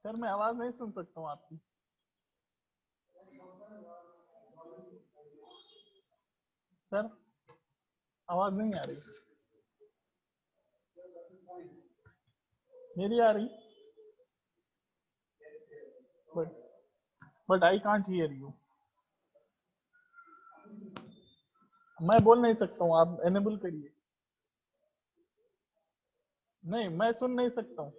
Sir मैं आवाज नहीं सुन सकता हूँ आपकी। सर आवाज नहीं आ रही। मेरी आ रही, but I can't hear you. मैं बोल नहीं सकता हूँ, आप एनेबल करिए। नहीं, मैं सुन नहीं सकता हूँ।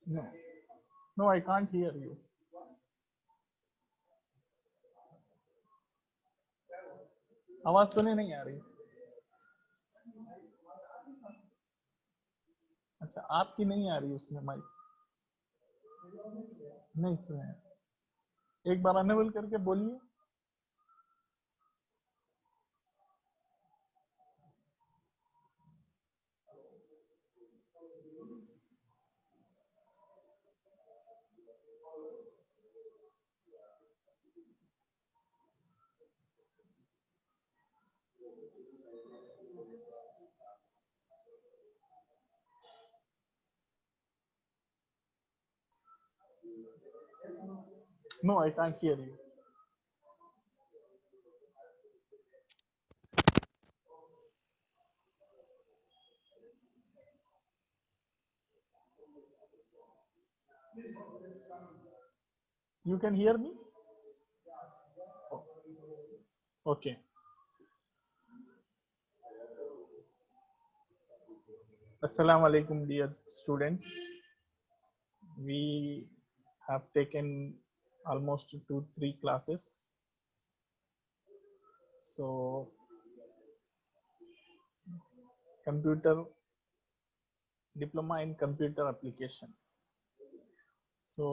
No, no I can't hear you. आवाज सुने नहीं आ रही। अच्छा, आपकी नहीं आ रही उसमें माइक। नहीं सुने, एक बार अनेबल करके बोलिए। No I can't hear you. You can hear me? Okay. Assalamu alaikum, dear students. We have taken almost 2-3 classes. So, computer diploma in computer application. So,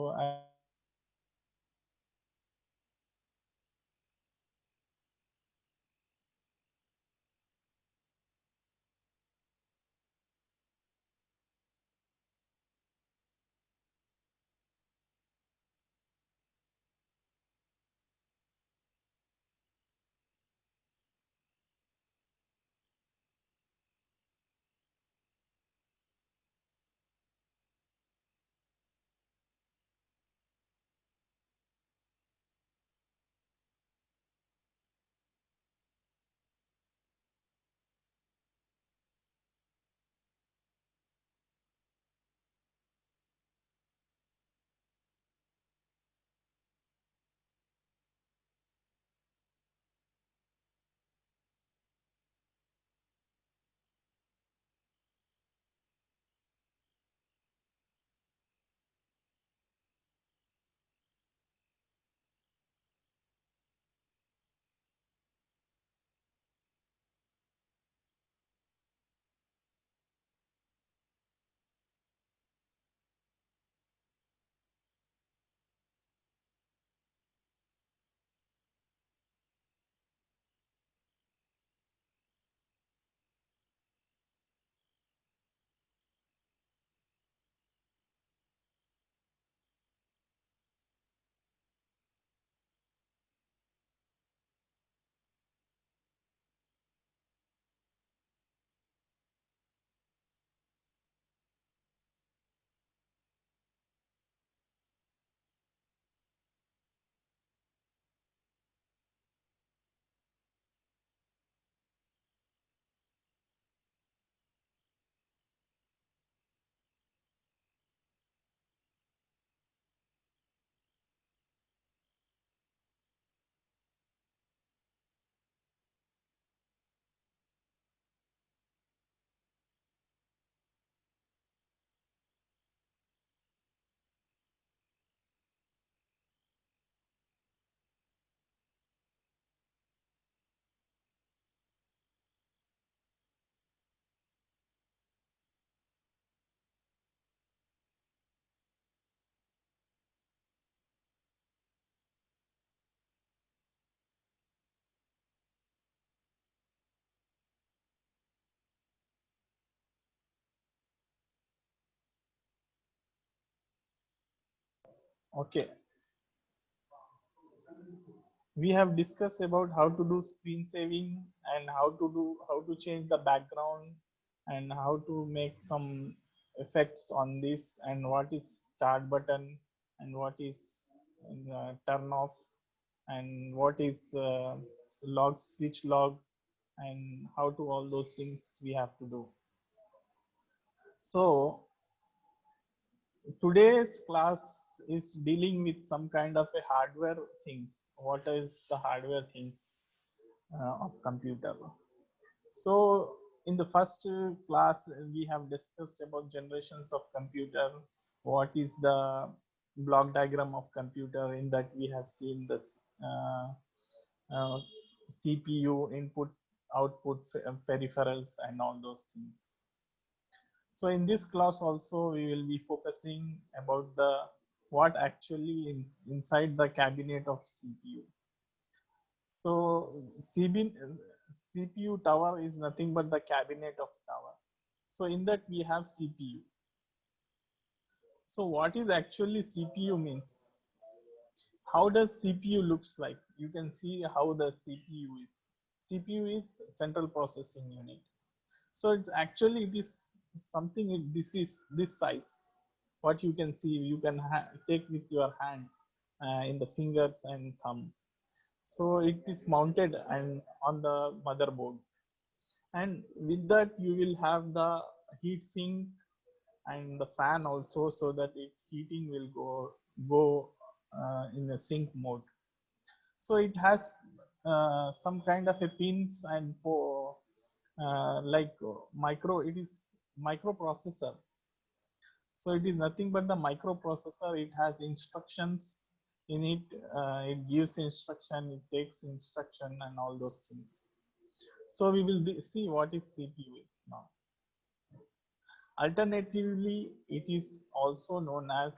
Okay, we have discussed about how to do screen saving and how to change the background and how to make some effects on this, and what is start button and what is turn off, and what is log switch log, and how to all those things we have to do. So today's class is dealing with some kind of a hardware things. What is the hardware things of computer? So in the first class, we have discussed about generations of computer. What is the block diagram of computer? In that we have seen this CPU input, output, peripherals, and all those things. So in this class also we will be focusing about the what actually inside the cabinet of CPU. So CPU tower is nothing but the cabinet of tower. So in that we have CPU. So what is actually CPU means? How does CPU looks like? You can see how the CPU is. CPU is central processing unit. So it's actually it is something. This is this size. What you can see, you can take with your hand in the fingers and thumb. So it is mounted and on the motherboard, and with that you will have the heat sink and the fan also, so that its heating will go in a sync mode. So it has some kind of a pins and like micro. It is microprocessor. So it is nothing but the microprocessor. It has instructions in it. It gives instruction. It takes instruction and all those things. So we will see what is CPU is now. Alternatively, it is also known as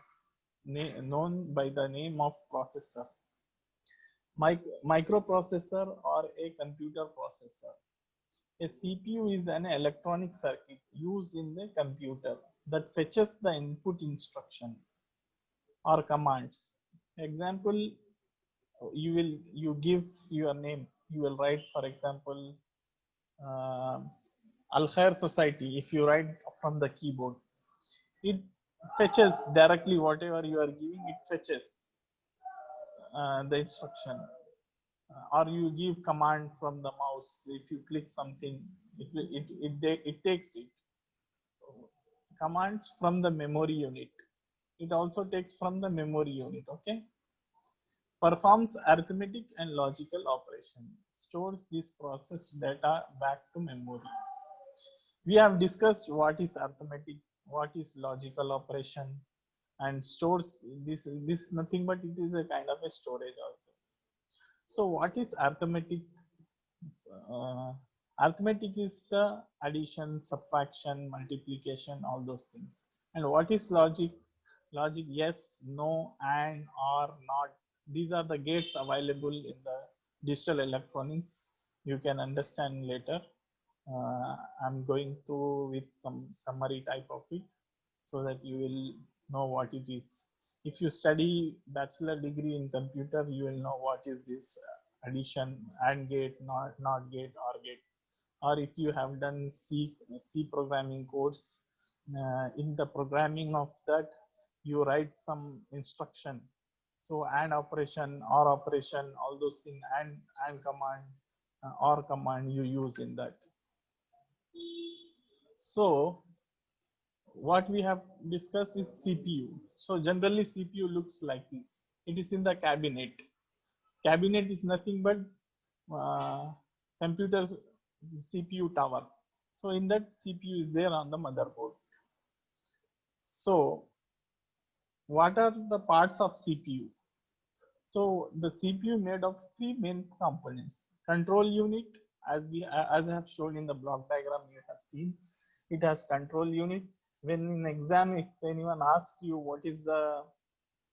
known by the name of processor, microprocessor, or a computer processor. A CPU is an electronic circuit used in the computer that fetches the input instruction or commands. Example, you give your name. You will write, for example, uh, Al Khair Society. If you write from the keyboard, it fetches directly whatever you are giving. It fetches the instruction. Or you give command from the mouse. If you click something, it takes it. Commands from the memory unit. It also takes from the memory unit. Okay. Performs arithmetic and logical operation. Stores this process data back to memory. We have discussed what is arithmetic, what is logical operation, and stores this nothing but it is a kind of a storage also. So what is arithmetic? uh, Arithmetic is the addition, subtraction, multiplication, all those things. And what is logic? Logic, yes, no, and, or, not. These are the gates available in the digital electronics. You can understand later. I'm going through with some summary type of it, so that you will know what it is. If you study bachelor degree in computer, you will know what is this addition, AND gate, not gate, or gate. Or if you have done C programming course, in the programming of that, you write some instruction. So AND operation, OR operation, all those things, and command, OR command you use in that. So what we have discussed is CPU. So generally CPU looks like this. It is in the cabinet. Cabinet is nothing but computer's CPU tower. So in that CPU is there on the motherboard. So what are the parts of CPU? So the CPU made of three main components. Control unit, as I have shown in the block diagram, you have seen it has control unit. When in exam, if anyone asks you what is the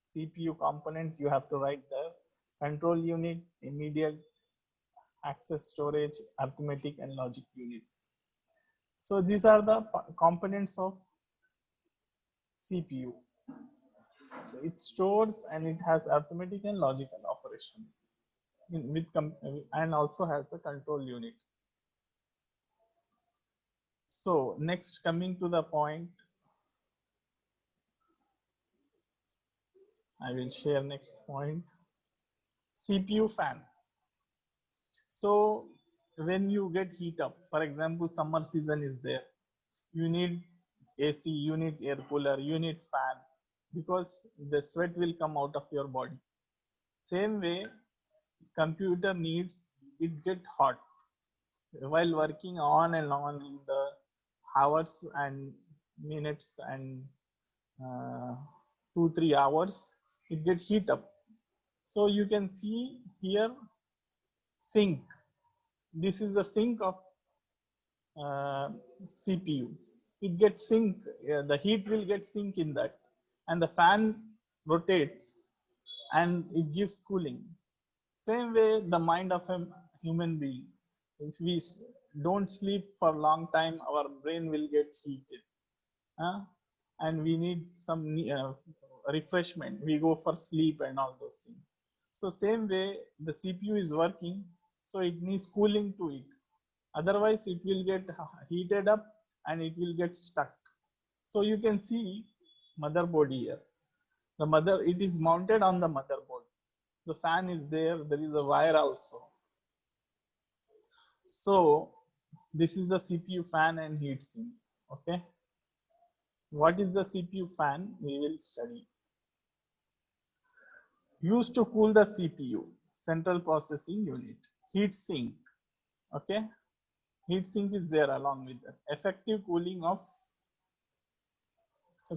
CPU component, you have to write the control unit, immediate access storage, arithmetic, and logic unit. So these are the components of CPU. So it stores and it has arithmetic and logical operation and also has the control unit. So next, coming to the point, I will share next point. CPU fan. So when you get heat up, for example, summer season is there, you need AC, you need air cooler, you need fan, because the sweat will come out of your body. Same way, computer needs it get hot while working on and on in the hours and minutes and 2-3 hours, it get heat up. So you can see here sink. This is the sink of CPU. It gets sink, the heat will get sink in that, and the fan rotates and it gives cooling. Same way, the mind of a human being. If we don't sleep for a long time, our brain will get heated, and we need some refreshment. We go for sleep and all those things. So same way, the CPU is working, so it needs cooling to it. Otherwise, it will get heated up and it will get stuck. So you can see motherboard here. The mother, it is mounted on the motherboard. The fan is there. There is a wire also. So this is the CPU fan and heatsink. Okay. What is the CPU fan? We will study. Used to cool the CPU, central processing unit. Heatsink. Okay. Heatsink is there along with that. Effective cooling of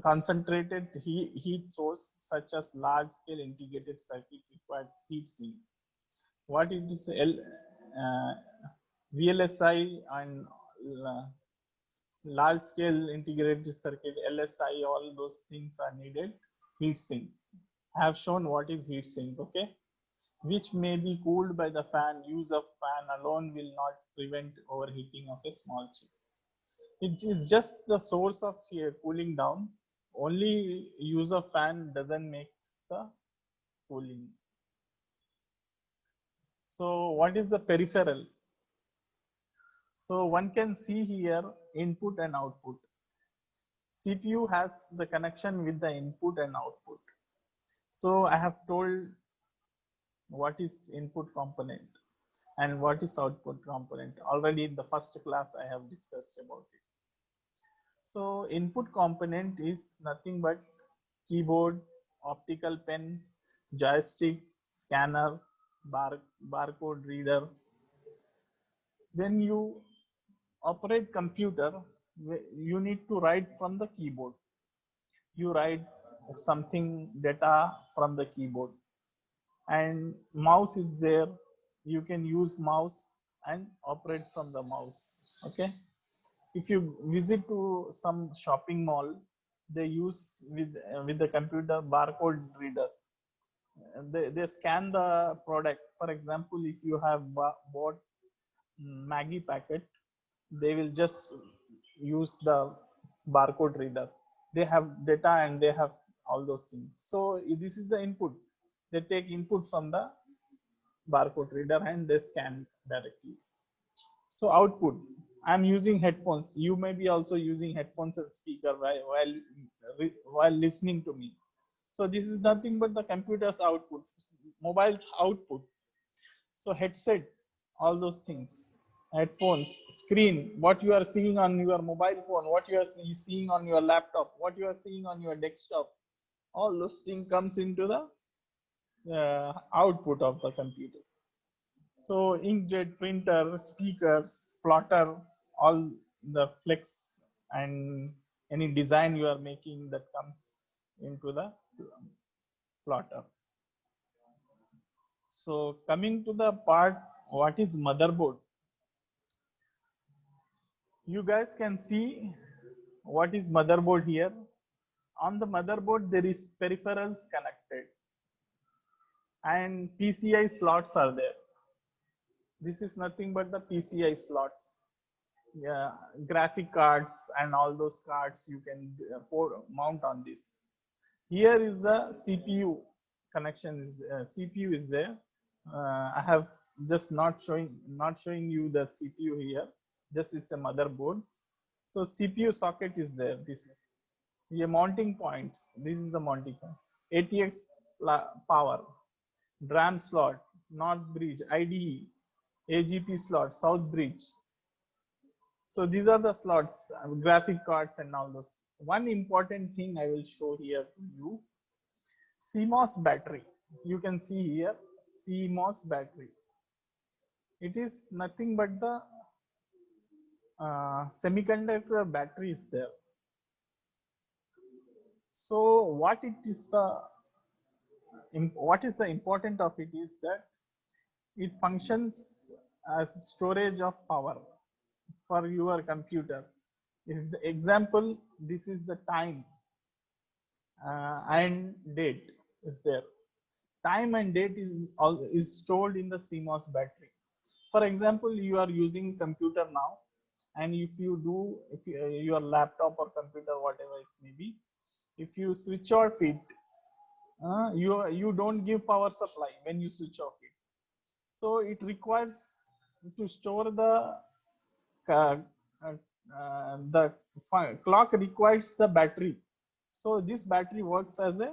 concentrated heat source such as large scale integrated circuit requires heatsink. What it is VLSI and large scale integrated circuit LSI, all those things are needed. Heat sinks. I have shown what is heat sink, okay, which may be cooled by the fan. Use of fan alone will not prevent overheating of a small chip. It is just the source of cooling down. Only use of fan doesn't make the cooling. So what is the peripheral? So one can see here input and output. CPU has the connection with the input and output. So I have told what is input component and what is output component. Already in the first class I have discussed about it. So input component is nothing but keyboard, optical pen, joystick, scanner, barcode reader. When you operate computer, you need to write from the keyboard. You write something data from the keyboard, and mouse is there. You can use mouse and operate from the mouse. Okay. If you visit to some shopping mall, they use with the computer barcode reader. They scan the product. For example, if you have bought Maggie packet, they will just use the barcode reader. They have data and they have all those things. So this is the input. They take input from the barcode reader and they scan directly. So output, I'm using headphones. You may be also using headphones and speaker while listening to me. So this is nothing but the computer's output, mobile's output. So headset, all those things, headphones, screen, what you are seeing on your mobile phone, what you are seeing on your laptop, what you are seeing on your desktop, all those things comes into the output of the computer. So inkjet, printer, speakers, plotter, all the flex and any design you are making that comes into the plotter. So coming to the part, what is motherboard? You guys can see what is motherboard here. On the motherboard, there is peripherals connected and PCI slots are there. This is nothing but the PCI slots. Yeah, graphic cards and all those cards you can mount on this. Here is the CPU connection. Is CPU is there. I have just not showing you the CPU here. Just it's a motherboard. So CPU socket is there. This is the mounting points. This is the mounting point. ATX power, DRAM slot, North bridge, IDE, AGP slot, South bridge. So these are the slots, graphic cards and all those. One important thing I will show here to you, CMOS battery. You can see here CMOS battery. It is nothing but the semiconductor battery is there. So what is the important of it is that it functions as storage of power for your computer. If the example, this is the time and date is there. Time and date is stored in the CMOS battery. For example, you are using computer now, and if your laptop or computer, whatever it may be, if you switch off it, you don't give power supply when you switch off it. So it requires to store uh, the clock requires the battery. So this battery works as a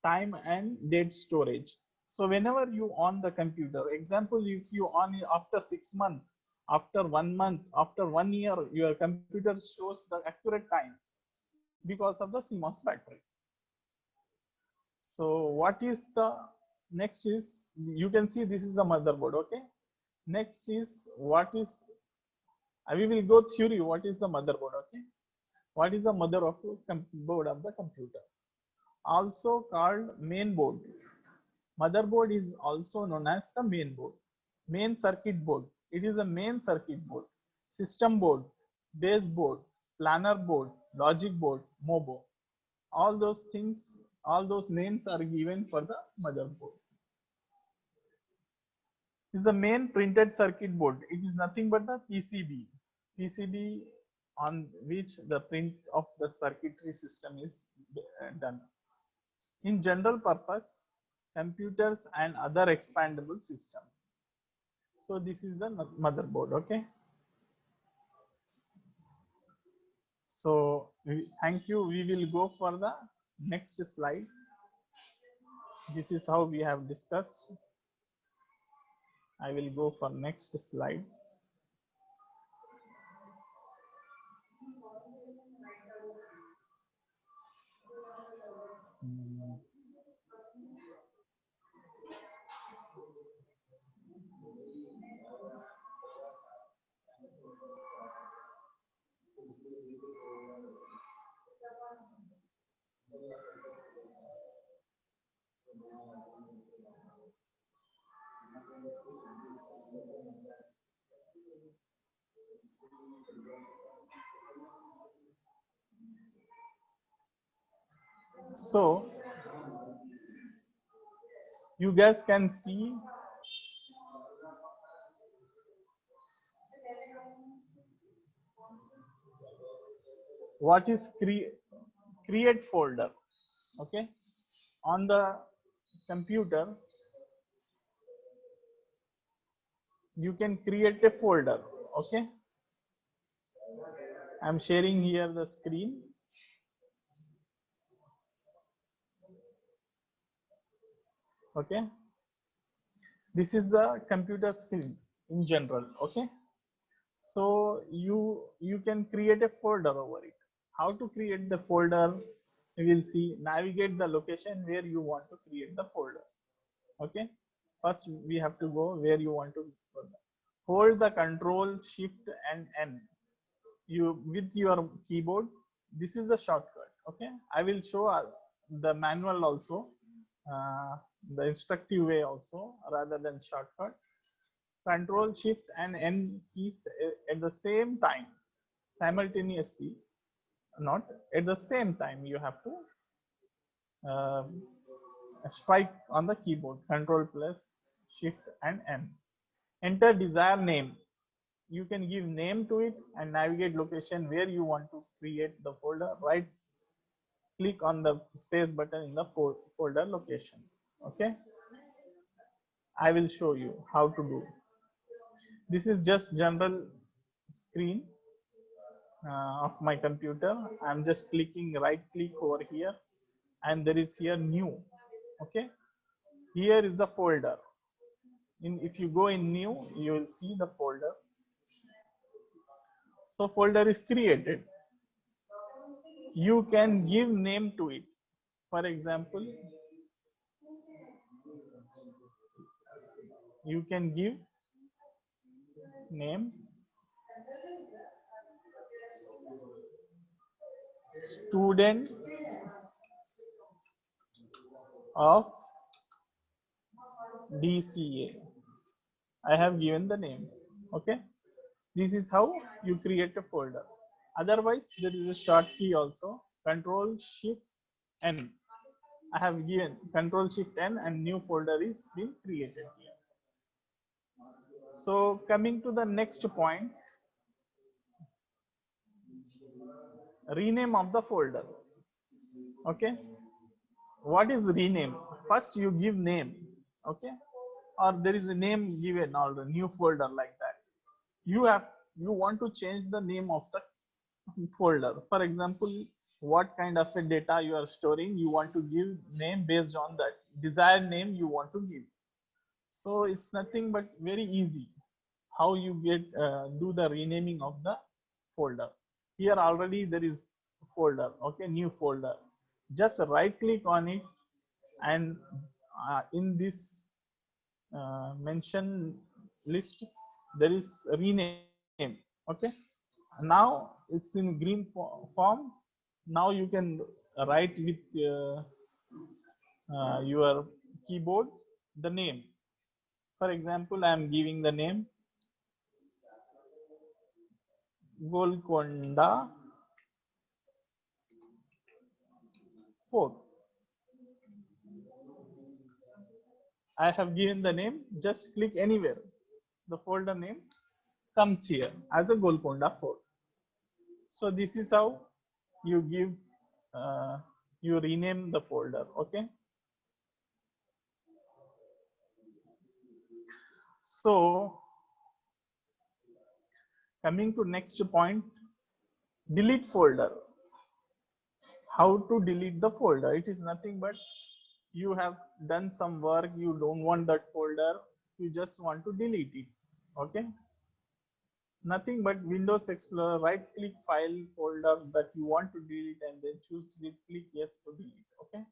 time and date storage. So whenever you on the computer, example, if you on it after 6 months, after 1 month, after 1 year, your computer shows the accurate time because of the CMOS battery. So what is the next is, you can see this is the motherboard. Okay, next is what is, we will go theory. What is the motherboard? Okay, what is the mother of the board of the computer? Also called main board. Motherboard is also known as the main board, main circuit board. It is a main circuit board, system board, base board, planner board, logic board, MOBO. All those things, all those names are given for the motherboard. This is the main printed circuit board. It is nothing but the PCB. PCB on which the print of the circuitry system is done. In general purpose computers and other expandable systems. So this is the motherboard. Okay, so thank you. We will go for the next slide. This is how we have discussed. I will go for next slide. So you guys can see what is create folder. Okay, on the computer you can create a folder. Okay, I'm sharing here the screen. Okay, this is the computer screen in general. Okay, so you can create a folder over it. How to create the folder? We will see. Navigate the location where you want to create the folder. Okay, first we have to go where you want to hold the control shift and N you with your keyboard. This is the shortcut. Okay, I will show the manual also, the instructive way also, rather than shortcut. Control shift and N keys at the same time, simultaneously, not at the same time. You have to strike on the keyboard. Control plus shift and N. Enter desired name. You can give name to it and navigate location where you want to create the folder. Right click on the space button in the folder location. Okay, I will show you how to do. This is just general screen of my computer. I'm just clicking right click over here, and there is here new. Okay, here is the folder. If you go in new, you will see the folder. So folder is created. You can give name to it. For example, you can give name student of DCA. I have given the name. Okay, this is how you create a folder. Otherwise, there is a short key also, Control Shift N. I have given Control Shift N and new folder is being created here. So coming to the next point, rename of the folder. Okay, what is rename? First you give name. Okay, or there is a name given or a new folder like that. You want to change the name of the folder. For example, what kind of a data you are storing, you want to give name based on that desired name you want to give. So it's nothing but very easy how you get do the renaming of the folder. Here already there is folder. Okay, new folder. Just right click on it, and in this mention list there is rename. Okay, now it's in green form. Now you can write with your keyboard the name. For example, I am giving the name Golconda Fort. I have given the name. Just click anywhere, the folder name comes here as a Golconda Fort. So this is how you give you rename the folder. Okay, so coming to next point, delete folder. How to delete the folder? It is nothing but you have done some work, you don't want that folder, you just want to delete it. Okay, nothing but Windows Explorer, right click file folder that you want to delete and then choose delete, click yes to delete. Okay,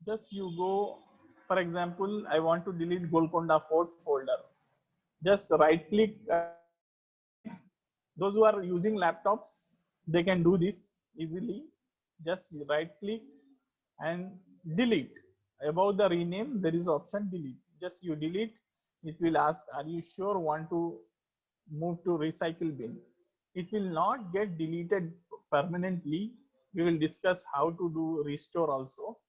just you go, for example, I want to delete Golconda Fort folder. Just right click delete. Those who are using laptops, they can do this easily. Just right click and delete. Above the rename, there is option delete. Just you delete. It will ask, are you sure want to move to recycle bin? It will not get deleted permanently. We will discuss how to do restore also.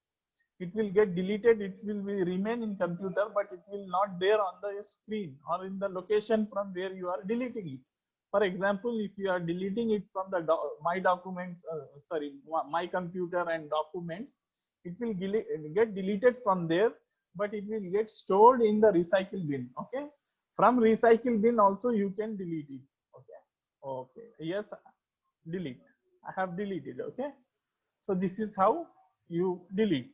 It will get deleted. It will be remain in computer, but it will not there on the screen or in the location from where you are deleting it. For example, if you are deleting it from the my documents, my computer and documents, it will get deleted from there, but it will get stored in the recycle bin. Okay, from recycle bin also you can delete it. Okay, okay, yes, delete. I have deleted. Okay, so this is how you delete.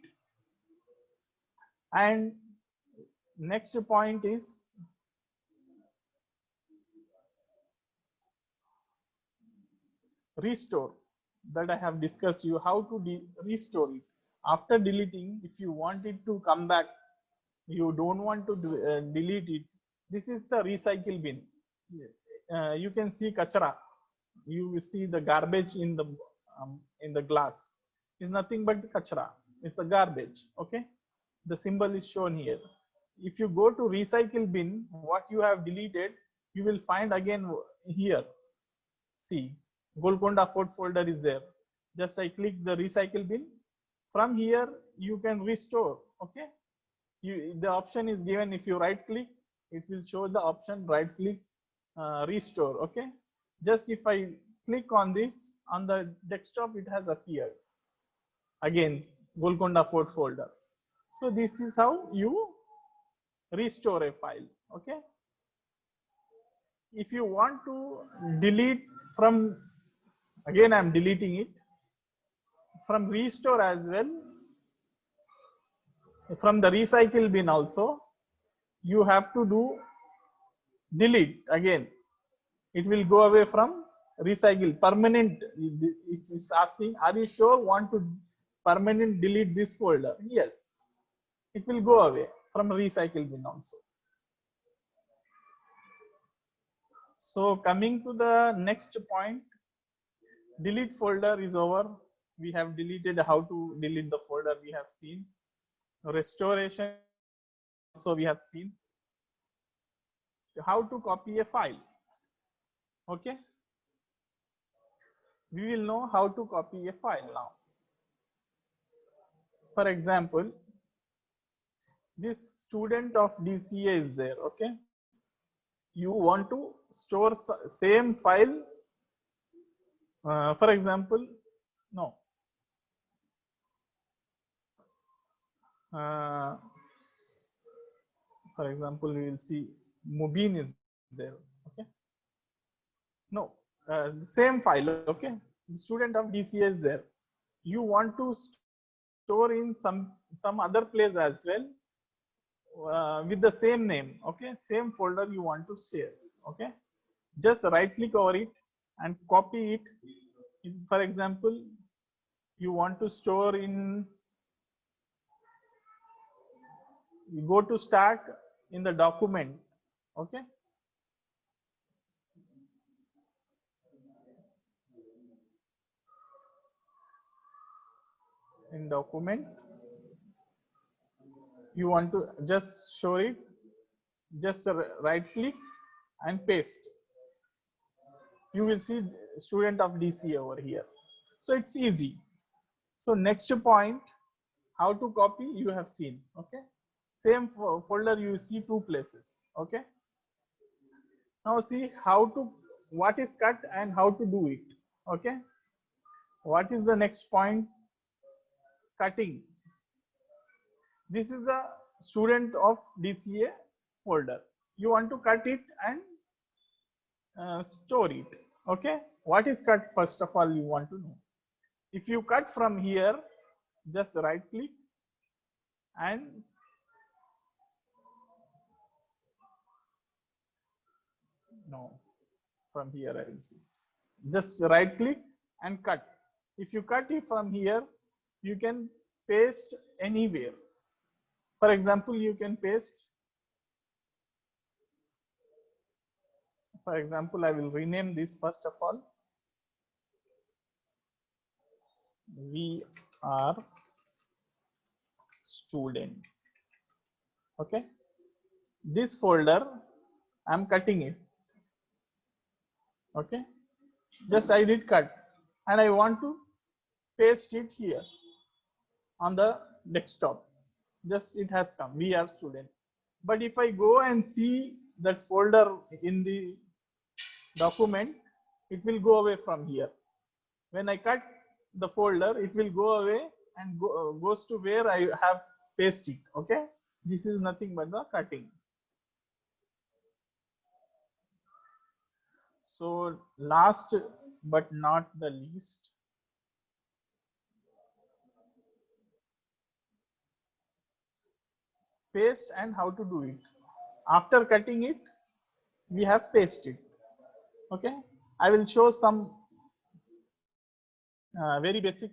And next point is restore, that I have discussed you how to restore it after deleting. If you want it to come back, you don't want to delete it, this is the recycle bin. You can see kachra, you see the garbage in the glass is nothing but kachra, it's a garbage. Okay, the symbol is shown here. If you go to recycle bin, what you have deleted, you will find again here. See, Golconda Fort folder is there. Just I click the recycle bin. From here, you can restore. Okay, the option is given. If you right click, it will show the option right click restore. Okay, just if I click on this on the desktop, it has appeared. again Golconda Fort folder. So this is how you restore a file. Okay, if you want to delete from, again I'm deleting it from restore as well, from the recycle bin also you have to do delete again. It will go away from recycle permanent. It is asking, are you sure want to permanent delete this folder? Yes, it will go away from recycle bin also. So coming to the next point, delete folder is over. We have deleted. How to delete the folder we have seen. Restoration also we have seen. How to copy a file. Okay, we will know how to copy a file now. For example, this student of DCA is there. Okay, you want to store same file. For example, no. For example, we will see Mubin is there. Okay, no, same file. Okay, the student of DCA is there. You want to store in some other place as well with the same name. Okay, same folder you want to share. Okay, just right click over it and copy it. For example, you want to store in, you go to start in the document. Okay, in document you want to just show it, just right click and paste. You will see student of DCA over here. So it's easy. So next point, how to copy you have seen. Okay, same folder you see two places. Okay, now see how to, what is cut and how to do it. Okay, what is the next point? Cutting. This is a student of DCA folder. You want to cut it and store it. Okay, what is cut? First of all you want to know. If you cut from here, just right click and no, from here I will see, just right click and cut. If you cut it from here, you can paste anywhere. For example, you can paste, for example, I will rename this first of all. We are student. Okay, this folder I'm cutting it. Okay, just I did cut and I want to paste it here on the desktop. Just it has come, we are student. But if I go and see that folder in the document, it will go away from here. When I cut the folder, it will go away and goes to where I have pasted it. Okay, this is nothing but the cutting. So last but not the least, paste and how to do it. After cutting it, we have pasted. Okay, I will show some very basic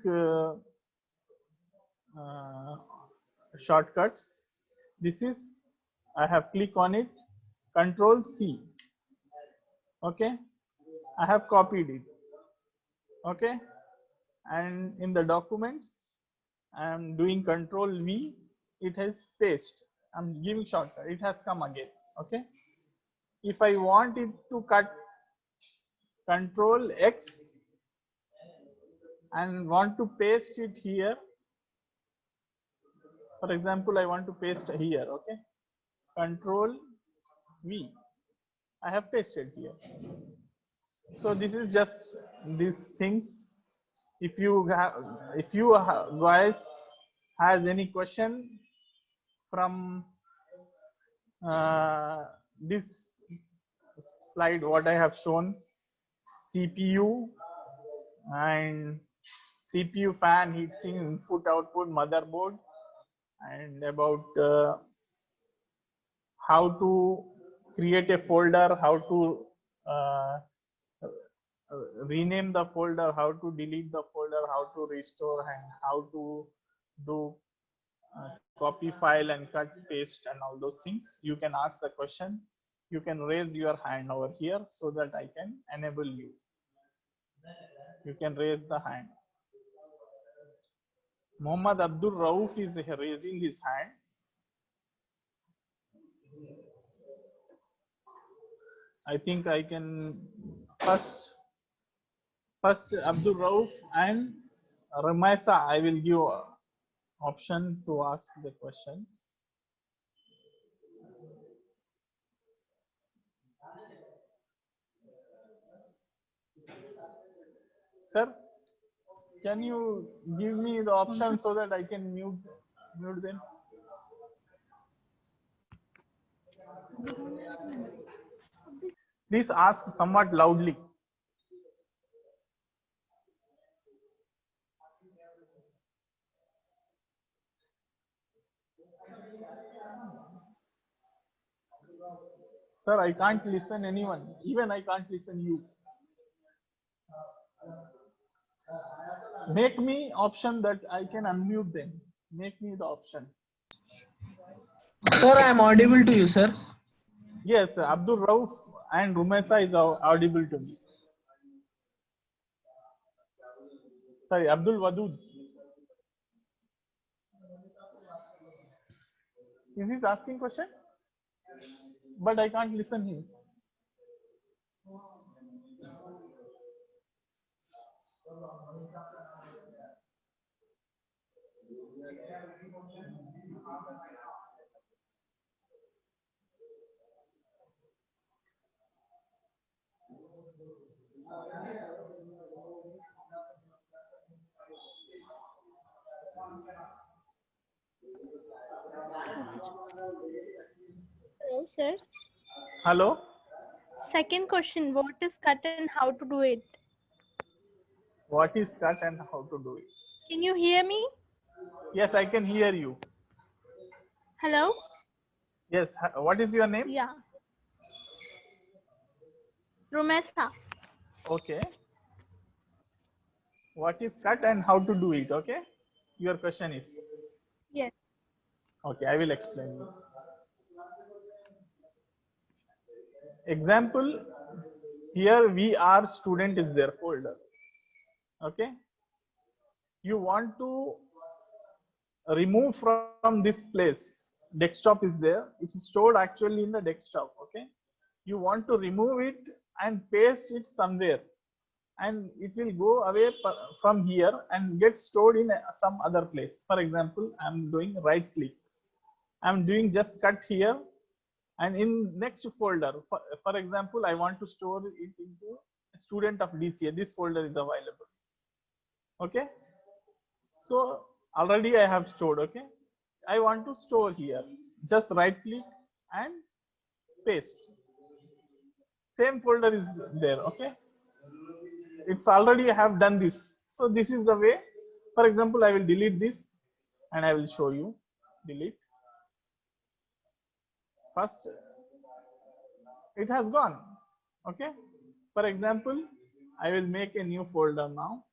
uh, shortcuts. This is, I have click on it, Control C. Okay, I have copied it. Okay, and in the documents I am doing Control V, it has paste. I'm giving shortcut, it has come again. Okay, if I want it to cut, Control X and want to paste it here. For example, I want to paste here. Okay, Control V, I have pasted here. So this is just these things. If you guys has any question from this slide, what I have shown, CPU and CPU, fan, heatsink, input output, motherboard, and about how to create a folder, how to rename the folder, how to delete the folder, how to restore, and how to do copy file and cut, paste, and all those things. You can ask the question. You can raise your hand over here so that I can enable you. You can raise the hand. Muhammad Abdul Rauf is raising his hand. I think I can first Abdul Rauf and Ramaisa. I will give option to ask the question. Sir, can you give me the option so that I can mute them? Please ask somewhat loudly. Sir, I can't listen anyone. Even I can't listen you. Make me option that I can unmute them. Make me the option. Sir, I am audible to you, sir. Yes, Abdul Rauf and Rumesa is audible to me. Sorry, Abdul Wadud. Is he asking question? But I can't listen him. Hello, sir. Hello. Second question, what is cut and how to do it? What is cut and how to do it? Can you hear me? Yes, I can hear you. Hello? Yes, what is your name? Yeah. Rumesa. Okay. What is cut and how to do it? Okay. Your question is. Yes. Okay, I will explain you. Example, here we are student is there folder. Okay. You want to remove from this place. Desktop is there. It is stored actually in the desktop. Okay. You want to remove it and paste it somewhere, and it will go away from here and get stored in some other place. For example, I'm doing right click. I'm doing just cut here, and in next folder, for example, I want to store it into student of DCA. This folder is available. Okay. So already I have stored. Okay. I want to store here. Just right click and paste. Same folder is there. Okay. It's already I have done this. So this is the way. For example, I will delete this and I will show you. Delete. First, it has gone. Okay. For example, I will make a new folder now.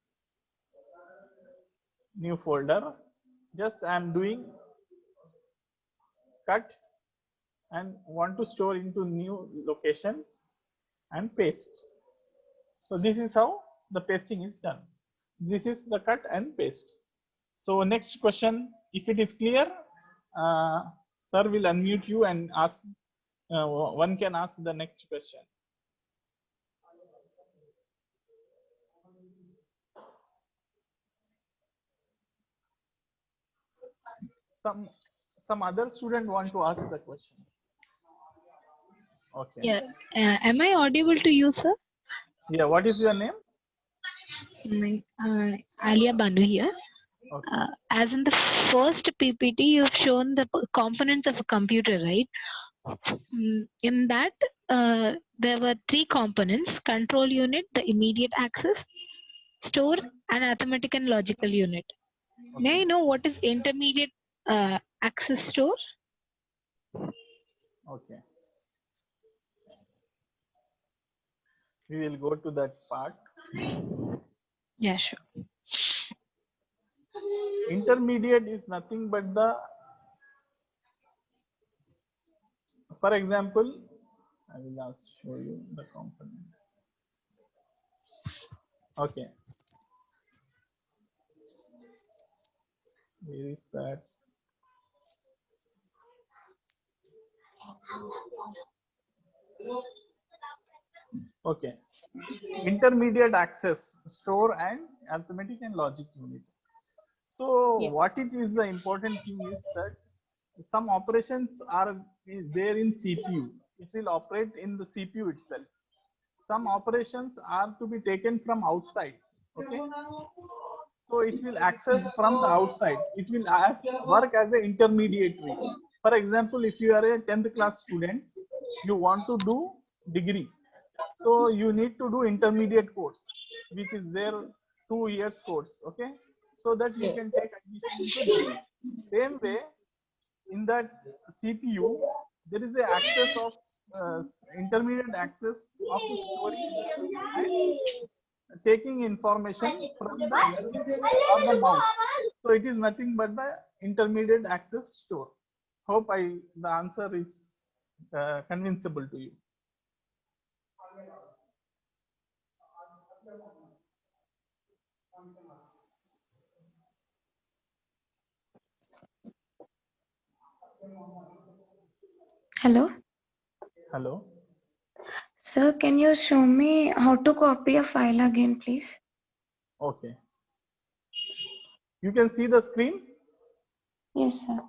New folder. Just I am doing cut and want to store into new location and paste. So this is how the pasting is done. This is the cut and paste. So next question, if it is clear, sir will unmute you and ask. One can ask the next question. Some other student want to ask the question. Okay. Yeah. Am I audible to you, sir? Yeah. What is your name? Alia Banu here. Okay. As in the first PPT, you've shown the components of a computer, right? In that, there were 3 components: control unit, the immediate access, store, and arithmetic and logical unit. May Okay. I know what is intermediate access store? Okay. We will go to that part. Yeah, sure. Intermediate is nothing but the, for example, I will just show you the component. Okay. Where is that? Okay. Intermediate access, store and arithmetic and logic unit. So Yeah. what it is, the important thing is that some operations are there in CPU. It will operate in the CPU itself. Some operations are to be taken from outside. Okay. So it will access from the outside. It will work as an intermediary. For example, if you are a 10th class student, you want to do degree. So you need to do intermediate course, which is their 2 years course. Okay. So that you can take admission into degree. Same way, in that CPU, there is a access of intermediate access of storing and taking information from the keyboard or the mouse. So it is nothing but the intermediate access store. Hope the answer is convincible to you. Hello. Hello. Sir, can you show me how to copy a file again, please? Okay. You can see the screen. Yes, sir.